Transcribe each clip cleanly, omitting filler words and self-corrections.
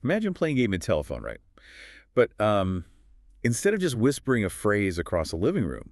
Imagine playing a game of telephone, right? But instead of just whispering a phrase across a living room,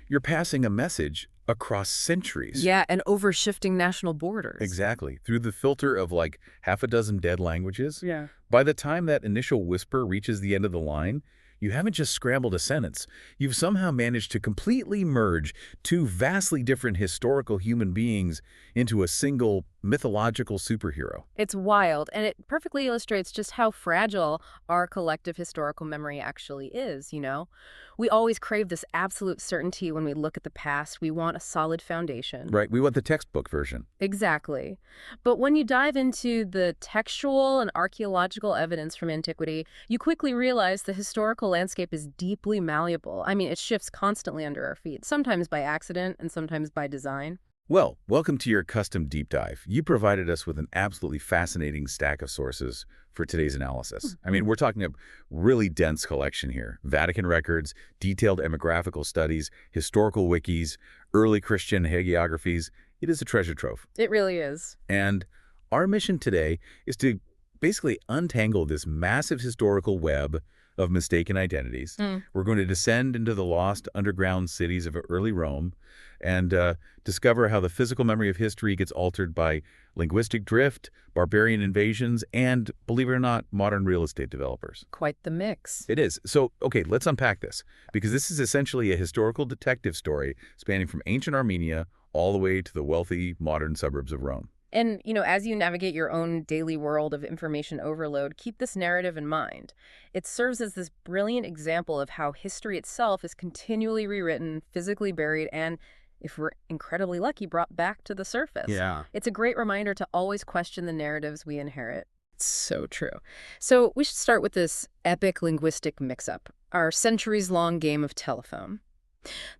you're passing a message across centuries. Yeah, and over shifting national borders. Exactly. Through the filter of like half a dozen dead languages. Yeah. By the time that initial whisper reaches the end of the line, you haven't just scrambled a sentence. You've somehow managed to completely merge two vastly different historical human beings into a single mythological superhero. It's wild, and it perfectly illustrates just how fragile our collective historical memory actually is, you know? We always crave this absolute certainty when we look at the past. We want a solid foundation. Right? We want the textbook version. Exactly. But when you dive into the textual and archaeological evidence from antiquity, you quickly realize the historical landscape is deeply malleable. I mean, it shifts constantly under our feet, sometimes by accident and sometimes by design. Well, welcome to your custom deep dive. You provided us with an absolutely fascinating stack of sources for today's analysis. I mean, we're talking a really dense collection here. Vatican records, detailed ethnographical studies, historical wikis, early Christian hagiographies. It is a treasure trove. It really is. And our mission today is to basically untangle this massive historical web of mistaken identities. We're going to descend into the lost underground cities of early Rome and discover how the physical memory of history gets altered by linguistic drift, barbarian invasions, and, believe it or not, modern real estate developers. Quite the mix. It is. So, okay, let's unpack this, because this is essentially a historical detective story spanning from ancient Armenia all the way to the wealthy modern suburbs of Rome. And, you know, as you navigate your own daily world of information overload, keep this narrative in mind. It serves as this brilliant example of how history itself is continually rewritten, physically buried, and, if we're incredibly lucky, brought back to the surface. Yeah. It's a great reminder to always question the narratives we inherit. It's so true. So we should start with this epic linguistic mix-up, our centuries-long game of telephone.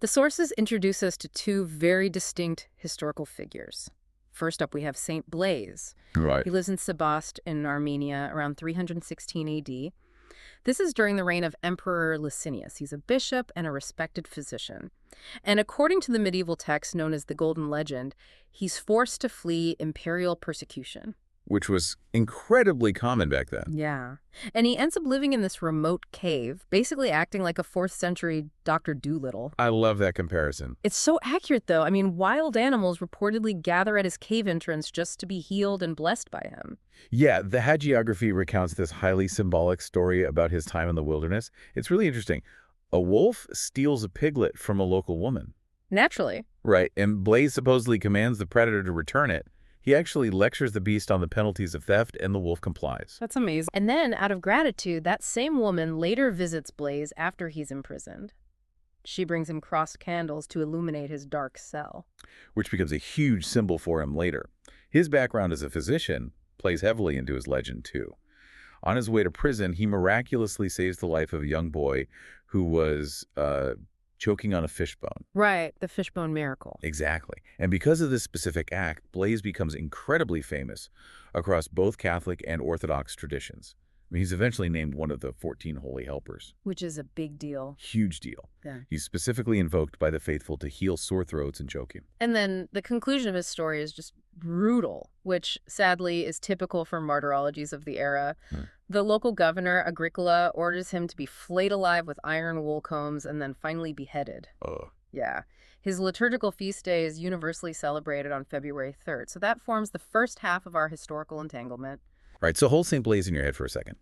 The sources introduce us to two very distinct historical figures. First up, we have Saint Blaise. Right. He lives in Sebaste in Armenia around 316 AD. This is during the reign of Emperor Licinius. He's a bishop and a respected physician. And according to the medieval text known as the Golden Legend, he's forced to flee imperial persecution. Which was incredibly common back then. Yeah. And he ends up living in this remote cave, basically acting like a 4th century Dr. Dolittle. I love that comparison. It's so accurate, though. I mean, wild animals reportedly gather at his cave entrance just to be healed and blessed by him. Yeah, the hagiography recounts this highly symbolic story about his time in the wilderness. It's really interesting. A wolf steals a piglet from a local woman. Naturally. Right, and Blaise supposedly commands the predator to return it. He actually lectures the beast on the penalties of theft, and the wolf complies. That's amazing. And then, out of gratitude, that same woman later visits Blaise after he's imprisoned. She brings him crossed candles to illuminate his dark cell. Which becomes a huge symbol for him later. His background as a physician plays heavily into his legend, too. On his way to prison, he miraculously saves the life of a young boy who was choking on a fishbone. Right, the fishbone miracle. Exactly. And because of this specific act, Blaise becomes incredibly famous across both Catholic and Orthodox traditions. I mean, he's eventually named one of the 14 Holy Helpers. Which is a big deal. Huge deal. Yeah. He's specifically invoked by the faithful to heal sore throats and choking. And then the conclusion of his story is just brutal, which sadly is typical for martyrologies of the era. The local governor, Agricola, orders him to be flayed alive with iron wool combs and then finally beheaded. Yeah. His liturgical feast day is universally celebrated on February 3rd. So that forms the first half of our historical entanglement. Right, so hold St. Blaise in your head for a second.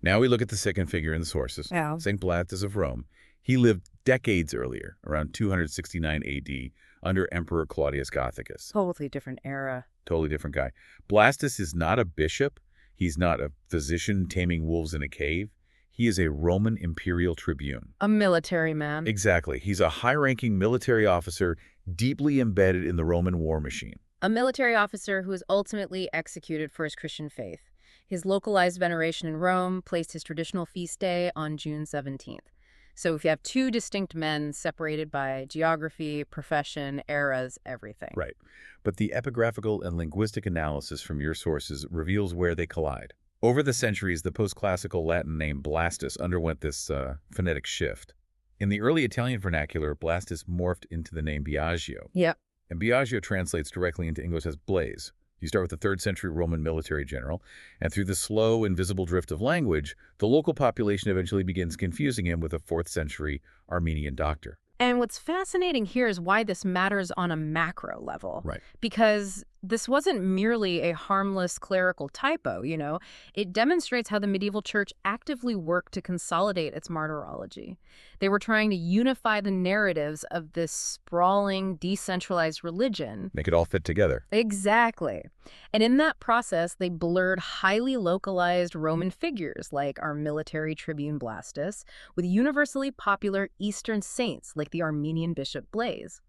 Now we look at the second figure in the sources, Yeah. St. Blaise of Rome. He lived decades earlier, around 269 AD, under Emperor Claudius Gothicus. Totally different era. Totally different guy. Blastus is not a bishop. He's not a physician taming wolves in a cave. He is a Roman imperial tribune. A military man. Exactly. He's a high-ranking military officer deeply embedded in the Roman war machine. A military officer who was ultimately executed for his Christian faith. His localized veneration in Rome placed his traditional feast day on June 17th. So if you have two distinct men separated by geography, profession, eras, everything. Right. But the epigraphical and linguistic analysis from your sources reveals where they collide. Over the centuries, the post-classical Latin name Blastus underwent this phonetic shift. In the early Italian vernacular, Blastus morphed into the name Biagio. Yep. And Biagio translates directly into English as Blaise. You start with the 3rd century Roman military general, and through the slow, invisible drift of language, the local population eventually begins confusing him with a 4th century Armenian doctor. And what's fascinating here is why this matters on a macro level. Right. Because this wasn't merely a harmless clerical typo, you know. It demonstrates how the medieval church actively worked to consolidate its martyrology. They were trying to unify the narratives of this sprawling, decentralized religion. Make it all fit together. Exactly. And in that process, they blurred highly localized Roman figures like our military tribune Blastus with universally popular Eastern saints like the Armenian bishop Blaise.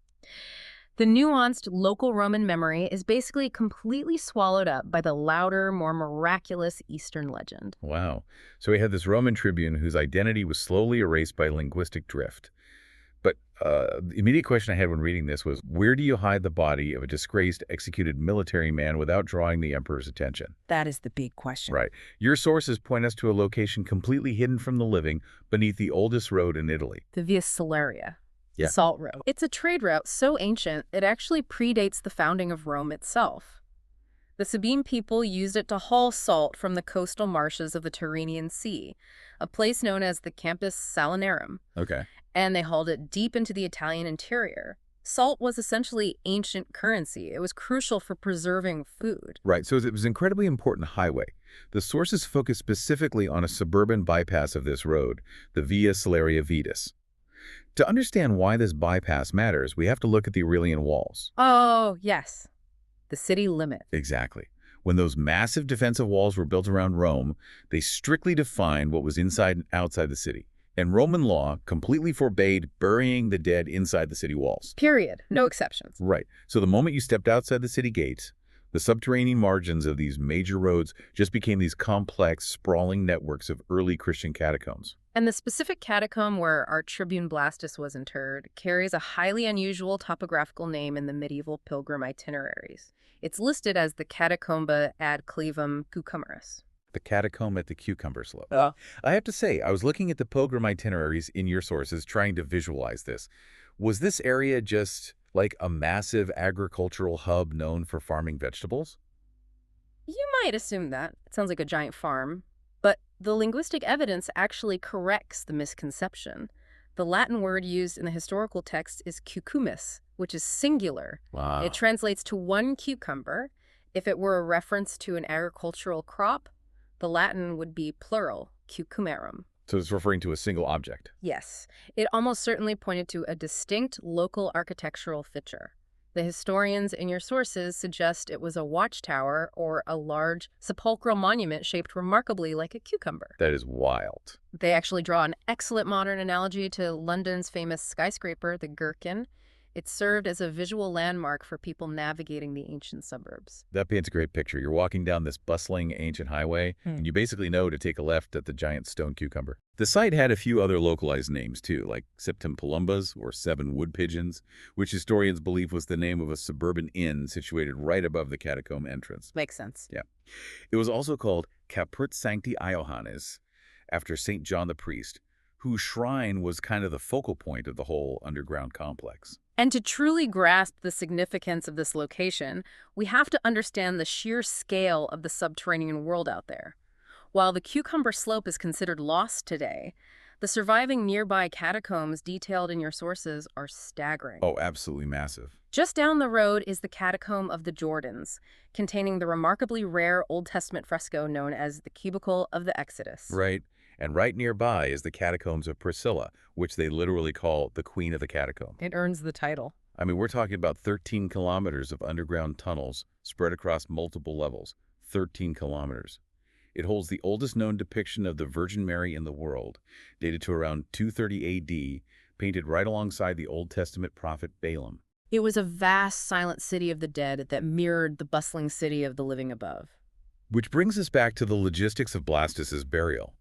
The nuanced local Roman memory is basically completely swallowed up by the louder, more miraculous Eastern legend. Wow. So we had this Roman tribune whose identity was slowly erased by linguistic drift. But the immediate question I had when reading this was, where do you hide the body of a disgraced, executed military man without drawing the emperor's attention? That is the big question. Right. Your sources point us to a location completely hidden from the living beneath the oldest road in Italy. The Via Salaria. Yeah. The Salt Road. It's a trade route so ancient it actually predates the founding of Rome itself. The Sabine people used it to haul salt from the coastal marshes of the Tyrrhenian Sea, a place known as the Campus Salinarum. Okay. And they hauled it deep into the Italian interior. Salt was essentially ancient currency. It was crucial for preserving food. Right. So it was an incredibly important highway. The sources focus specifically on a suburban bypass of this road, the Via Salaria Vetus. To understand why this bypass matters, we have to look at the Aurelian walls. Oh, yes. The city limit. Exactly. When those massive defensive walls were built around Rome, they strictly defined what was inside and outside the city. And Roman law completely forbade burying the dead inside the city walls. Period. No exceptions. Right. So the moment you stepped outside the city gates, the subterranean margins of these major roads just became these complex, sprawling networks of early Christian catacombs. And the specific catacomb where our tribune Blastus was interred carries a highly unusual topographical name in the medieval pilgrim itineraries. It's listed as the Catacomba ad Clevum Cucumberis. The catacomb at the Cucumber Slope. Yeah. I have to say, I was looking at the pilgrim itineraries in your sources trying to visualize this. Was this area just like a massive agricultural hub known for farming vegetables? You might assume that. It sounds like a giant farm. But the linguistic evidence actually corrects the misconception. The Latin word used in the historical text is cucumis, which is singular. Wow. It translates to one cucumber. If it were a reference to an agricultural crop, the Latin would be plural, cucumerum. So it's referring to a single object. Yes, it almost certainly pointed to a distinct local architectural feature. The historians in your sources suggest it was a watchtower or a large sepulchral monument shaped remarkably like a cucumber. That is wild. They actually draw an excellent modern analogy to London's famous skyscraper, the Gherkin. It served as a visual landmark for people navigating the ancient suburbs. That paints a great picture. You're walking down this bustling ancient highway, and you basically know to take a left at the giant stone cucumber. The site had a few other localized names, too, like Septim Palumbas, or Seven Wood Pigeons, which historians believe was the name of a suburban inn situated right above the catacomb entrance. Makes sense. Yeah. It was also called Caput Sancti Iohannes, after St. John the Priest, whose shrine was kind of the focal point of the whole underground complex. And to truly grasp the significance of this location, we have to understand the sheer scale of the subterranean world out there. While the Cucumber Slope is considered lost today, the surviving nearby catacombs detailed in your sources are staggering. Oh, absolutely massive. Just down the road is the Catacomb of the Jordans, containing the remarkably rare Old Testament fresco known as the Cubicle of the Exodus. Right. And right nearby is the Catacombs of Priscilla, which they literally call the Queen of the Catacomb. It earns the title. I mean, we're talking about 13 kilometers of underground tunnels spread across multiple levels. 13 kilometers. It holds the oldest known depiction of the Virgin Mary in the world, dated to around 230 A.D., painted right alongside the Old Testament prophet Balaam. It was a vast, silent city of the dead that mirrored the bustling city of the living above. Which brings us back to the logistics of Blastus's burial.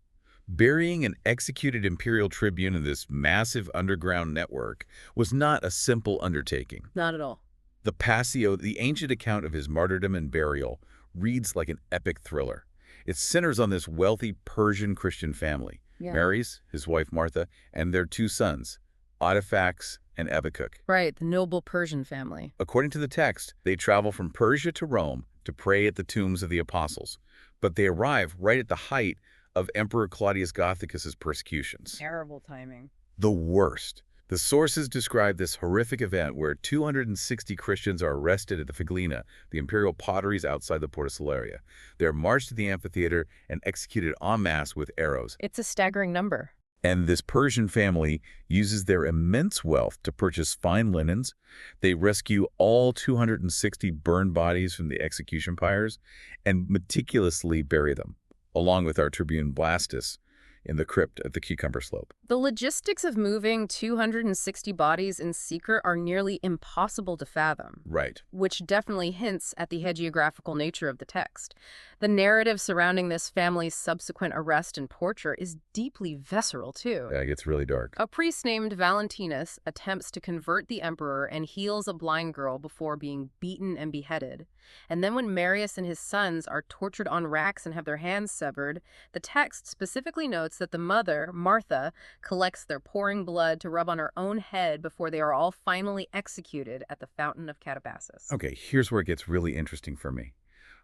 Burying an executed imperial tribune in this massive underground network was not a simple undertaking. Not at all. The Passio, the ancient account of his martyrdom and burial, reads like an epic thriller. It centers on this wealthy Persian Christian family, Mary's, his wife Martha, and their two sons, Artafax and Abakuk. Right, the noble Persian family. According to the text, they travel from Persia to Rome, to pray at the tombs of the apostles, but they arrive right at the height of Emperor Claudius Gothicus's persecutions. Terrible timing. The worst. The sources describe this horrific event where 260 Christians are arrested at the Figlina, the imperial potteries outside the port of Salaria. They're marched to the amphitheater and executed en masse with arrows. It's a staggering number. And this Persian family uses their immense wealth to purchase fine linens. They rescue all 260 burned bodies from the execution pyres and meticulously bury them, along with our tribune Blastus, in the crypt at the Cucumber Slope. The logistics of moving 260 bodies in secret are nearly impossible to fathom. Right. Which definitely hints at the hagiographical nature of the text. The narrative surrounding this family's subsequent arrest and torture is deeply visceral, too. Yeah, it gets really dark. A priest named Valentinus attempts to convert the emperor and heals a blind girl before being beaten and beheaded. And then when Marius and his sons are tortured on racks and have their hands severed, the text specifically notes that the mother, Martha, collects their pouring blood to rub on her own head before they are all finally executed at the fountain of Catacombs. Okay, here's where it gets really interesting for me.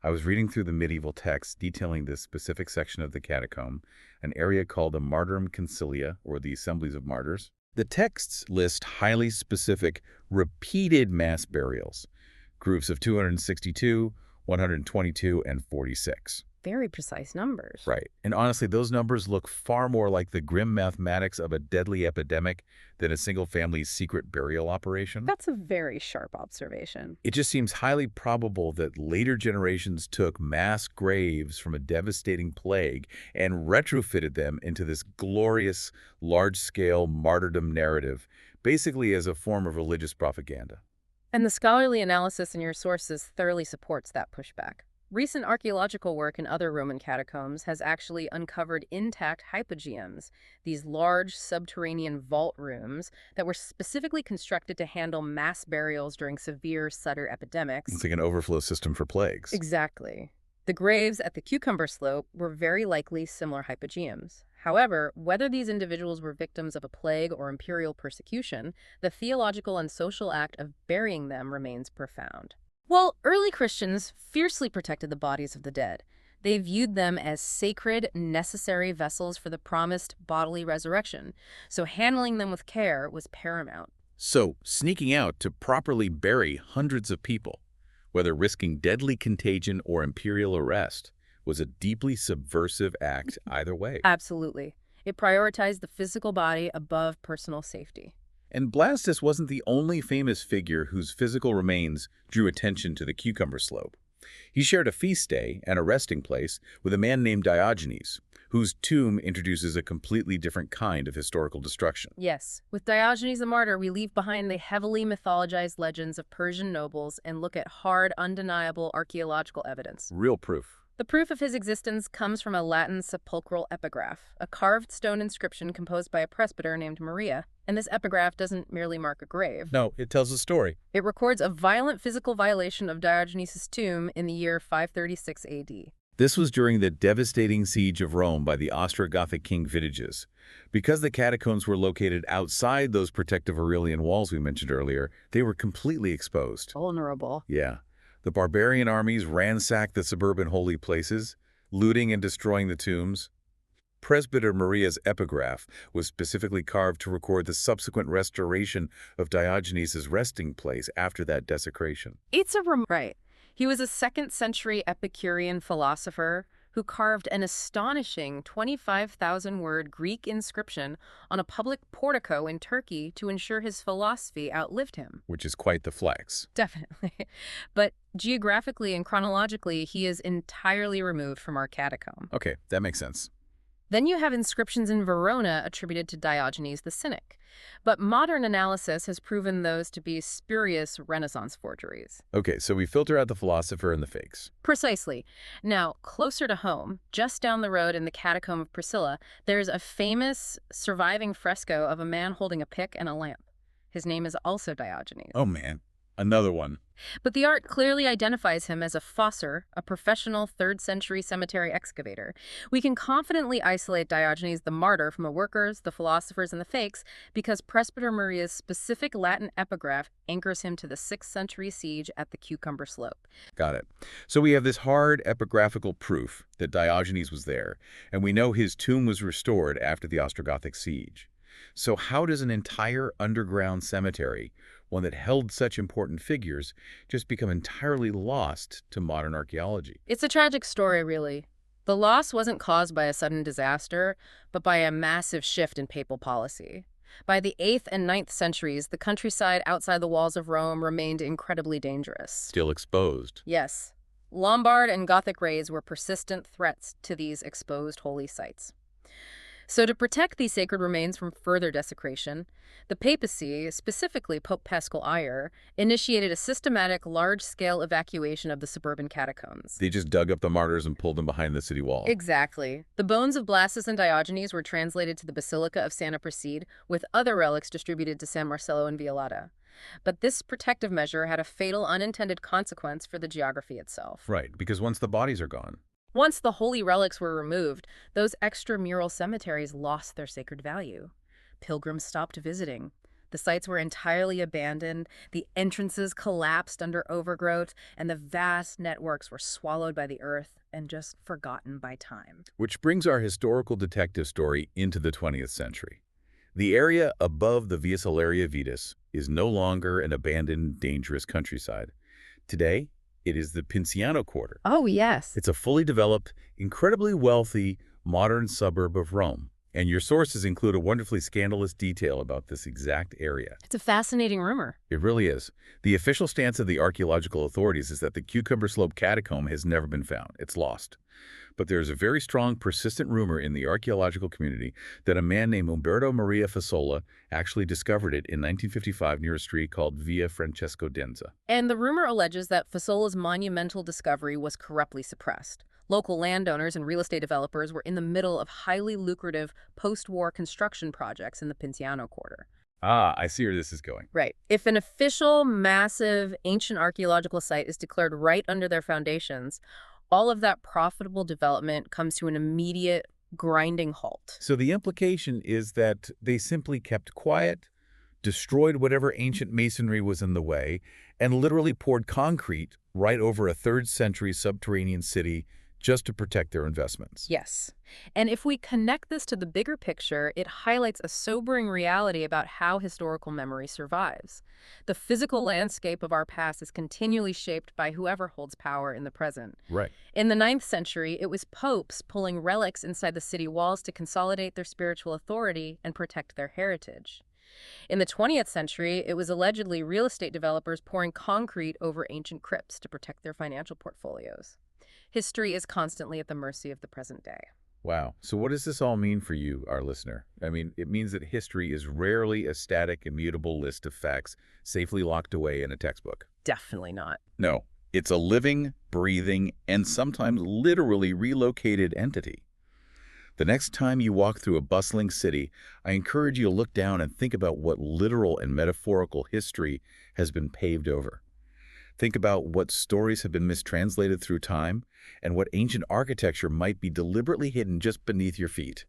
I was reading through the medieval texts detailing this specific section of the catacomb, an area called the Martyrdom Concilia, or the Assemblies of Martyrs. The texts list highly specific, repeated mass burials, groups of 262, 122, and 46. Very precise numbers. Right. And honestly, those numbers look far more like the grim mathematics of a deadly epidemic than a single family's secret burial operation. That's a very sharp observation. It just seems highly probable that later generations took mass graves from a devastating plague and retrofitted them into this glorious, large-scale martyrdom narrative, basically as a form of religious propaganda. And the scholarly analysis in your sources thoroughly supports that pushback. Recent archaeological work in other Roman catacombs has actually uncovered intact hypogeums, these large subterranean vault rooms that were specifically constructed to handle mass burials during severe sutter epidemics. It's like an overflow system for plagues. Exactly. The graves at the Cucumber Slope were very likely similar hypogeums. However, whether these individuals were victims of a plague or imperial persecution, the theological and social act of burying them remains profound. Well, early Christians fiercely protected the bodies of the dead. They viewed them as sacred, necessary vessels for the promised bodily resurrection, so handling them with care was paramount. So, sneaking out to properly bury hundreds of people, whether risking deadly contagion or imperial arrest, was a deeply subversive act either way. Absolutely. It prioritized the physical body above personal safety. And Blastus wasn't the only famous figure whose physical remains drew attention to the Cucumber Slope. He shared a feast day and a resting place with a man named Diogenes, whose tomb introduces a completely different kind of historical destruction. Yes. With Diogenes the Martyr, we leave behind the heavily mythologized legends of Persian nobles and look at hard, undeniable archaeological evidence. Real proof. The proof of his existence comes from a Latin sepulchral epigraph, a carved stone inscription composed by a presbyter named Maria. And this epigraph doesn't merely mark a grave. No, it tells a story. It records a violent physical violation of Diogenes' tomb in the year 536 AD. This was during the devastating siege of Rome by the Ostrogothic king Vitiges. Because the catacombs were located outside those protective Aurelian walls we mentioned earlier, they were completely exposed. Vulnerable. Yeah. The barbarian armies ransacked the suburban holy places, looting and destroying the tombs. Presbyter Maria's epigraph was specifically carved to record the subsequent restoration of Diogenes' resting place after that desecration. It's right. He was a 2nd century Epicurean philosopher who carved an astonishing 25,000-word Greek inscription on a public portico in Turkey to ensure his philosophy outlived him. Which is quite the flex. Definitely. But geographically and chronologically, he is entirely removed from our catacomb. Okay, that makes sense. Then you have inscriptions in Verona attributed to Diogenes the Cynic. But modern analysis has proven those to be spurious Renaissance forgeries. Okay, so we filter out the philosopher and the fakes. Precisely. Now, closer to home, just down the road in the Catacomb of Priscilla, there's a famous surviving fresco of a man holding a pick and a lamp. His name is also Diogenes. Oh, man. Another one. But the art clearly identifies him as a fosser, a professional 3rd century cemetery excavator. We can confidently isolate Diogenes the martyr from the workers, the philosophers, and the fakes because Presbyter Maria's specific Latin epigraph anchors him to the 6th century siege at the Cucumber Slope. Got it. So we have this hard epigraphical proof that Diogenes was there, and we know his tomb was restored after the Ostrogothic siege. So how does an entire underground cemetery, one that held such important figures, just become entirely lost to modern archaeology? It's a tragic story, really. The loss wasn't caused by a sudden disaster, but by a massive shift in papal policy. By the 8th and 9th centuries, the countryside outside the walls of Rome remained incredibly dangerous. Still exposed. Yes. Lombard and Gothic raids were persistent threats to these exposed holy sites. So to protect these sacred remains from further desecration, the papacy, specifically Pope Paschal Iyer, initiated a systematic, large-scale evacuation of the suburban catacombs. They just dug up the martyrs and pulled them behind the city wall. Exactly. The bones of Blaise and Diogenes were translated to the Basilica of Santa Prassede, with other relics distributed to San Marcello and Violata. But this protective measure had a fatal unintended consequence for the geography itself. Right, because once the bodies are gone. Once the holy relics were removed, those extramural cemeteries lost their sacred value. Pilgrims stopped visiting. The sites were entirely abandoned, the entrances collapsed under overgrowth, and the vast networks were swallowed by the earth and just forgotten by time. Which brings our historical detective story into the 20th century. The area above the Via Salaria Vetus is no longer an abandoned, dangerous countryside. Today, it is the Pinciano Quarter. Oh, yes. It's a fully developed, incredibly wealthy, modern suburb of Rome. And your sources include a wonderfully scandalous detail about this exact area. It's a fascinating rumor. It really is. The official stance of the archaeological authorities is that the Cucumber Slope catacomb has never been found. It's lost. But there's a very strong, persistent rumor in the archaeological community that a man named Umberto Maria Fasola actually discovered it in 1955 near a street called Via Francesco Denza. And the rumor alleges that Fasola's monumental discovery was corruptly suppressed. Local landowners and real estate developers were in the middle of highly lucrative post-war construction projects in the Pinciano Quarter. Ah, I see where this is going. Right. If an official, massive, ancient archaeological site is declared right under their foundations, all of that profitable development comes to an immediate, grinding halt. So the implication is that they simply kept quiet, destroyed whatever ancient masonry was in the way, and literally poured concrete right over a 3rd century subterranean city just to protect their investments. Yes. And if we connect this to the bigger picture, it highlights a sobering reality about how historical memory survives. The physical landscape of our past is continually shaped by whoever holds power in the present. Right. In the 9th century, it was popes pulling relics inside the city walls to consolidate their spiritual authority and protect their heritage. In the 20th century, it was allegedly real estate developers pouring concrete over ancient crypts to protect their financial portfolios. History is constantly at the mercy of the present day. Wow. So what does this all mean for you, our listener? I mean, it means that history is rarely a static, immutable list of facts safely locked away in a textbook. Definitely not. No, it's a living, breathing, and sometimes literally relocated entity. The next time you walk through a bustling city, I encourage you to look down and think about what literal and metaphorical history has been paved over. Think about what stories have been mistranslated through time and what ancient architecture might be deliberately hidden just beneath your feet.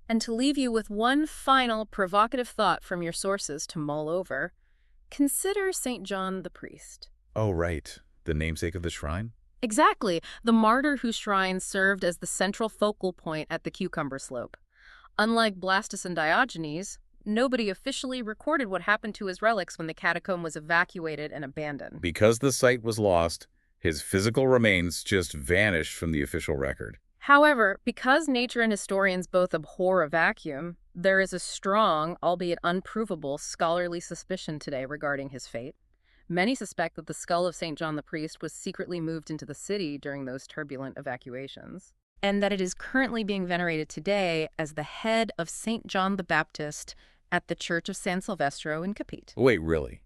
And to leave you with one final provocative thought from your sources to mull over, consider St. John the Priest. Oh, right. The namesake of the shrine? Exactly. The martyr whose shrine served as the central focal point at the Cucumber Slope. Unlike Blaise and Diogenes, nobody officially recorded what happened to his relics when the catacomb was evacuated and abandoned. Because the site was lost, his physical remains just vanished from the official record. However, because nature and historians both abhor a vacuum, there is a strong, albeit unprovable, scholarly suspicion today regarding his fate. Many suspect that the skull of St. John the Priest was secretly moved into the city during those turbulent evacuations, and that it is currently being venerated today as the head of St. John the Baptist at the Church of San Silvestro in Capite. Wait, really?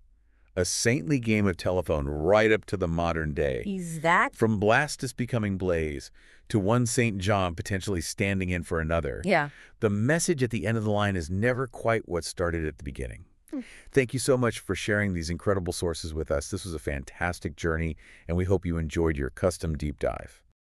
A saintly game of telephone right up to the modern day. Exactly. From Blastus becoming Blaise to one St. John potentially standing in for another. Yeah. The message at the end of the line is never quite what started at the beginning. Thank you so much for sharing these incredible sources with us. This was a fantastic journey, and we hope you enjoyed your custom deep dive.